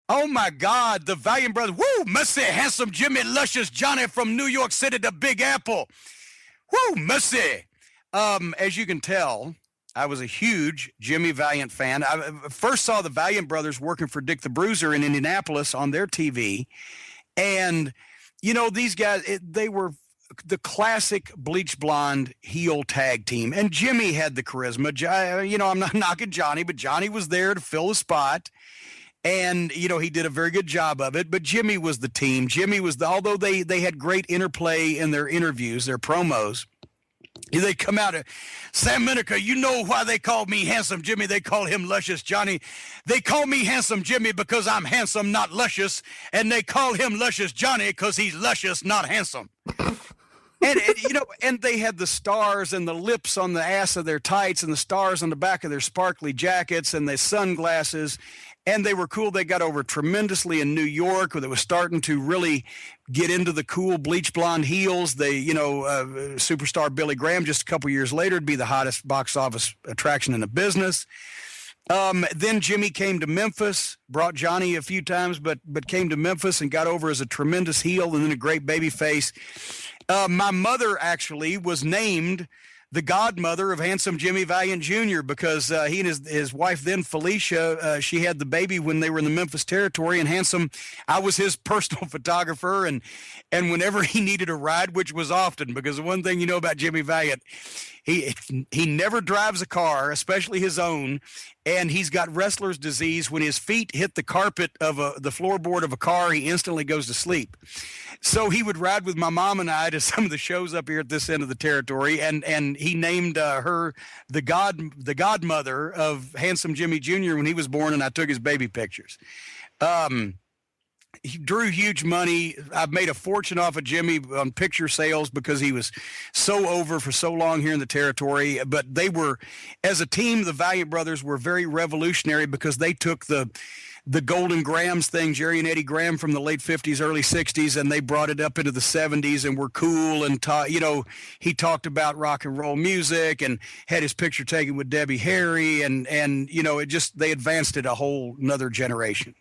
Oh, my God, the Valiant brothers. Woo, mercy, handsome Jimmy, luscious Johnny from New York City to Big Apple. Woo, mercy. As you can tell, I was a huge Jimmy Valiant fan. I first saw the Valiant brothers working for Dick the Bruiser in Indianapolis on their TV. And, you know, these guys, they were the classic bleach blonde heel tag team. And Jimmy had the charisma. You know, I'm not knocking Johnny, but Johnny was there to fill the spot. And, you know, he did a very good job of it. But Jimmy was the team. Jimmy was although they had great interplay in their interviews, their promos. They come out of Sam Miniker, you know why they called me Handsome Jimmy? They call him Luscious Johnny. They call me Handsome Jimmy because I'm handsome, not luscious. And they call him Luscious Johnny because he's luscious, not handsome. And you know, and they had the stars and the lips on the ass of their tights and the stars on the back of their sparkly jackets and the sunglasses. And they were cool. They got over tremendously in New York, where they was starting to really get into the cool bleach blonde heels. They, you know, superstar Billy Graham just a couple years later would be the hottest box office attraction in the business. Then Jimmy came to Memphis, brought Johnny a few times, but came to Memphis and got over as a tremendous heel and then a great baby face. My mother actually was named the godmother of Handsome Jimmy Valiant Jr. because he and his wife then, Felicia, she had the baby when they were in the Memphis territory. And Handsome, I was his personal photographer. And whenever he needed a ride, which was often, because the one thing you know about Jimmy Valiant, he never drives a car, especially his own. And he's got wrestler's disease. When his feet hit the carpet of the floorboard of a car, he instantly goes to sleep. So he would ride with my mom and I to some of the shows up here at this end of the territory, and he named her the godmother of Handsome Jimmy Jr. when he was born, and I took his baby pictures. He drew huge money. I've made a fortune off of Jimmy on picture sales because he was so over for so long here in the territory. But they were, as a team, the Valiant brothers were very revolutionary because they took the Golden Grams thing, Jerry and Eddie Graham from the late 50s, early 60s, and they brought it up into the 70s and were cool. And, you know, he talked about rock and roll music and had his picture taken with Debbie Harry. And you know, they advanced it a whole another generation.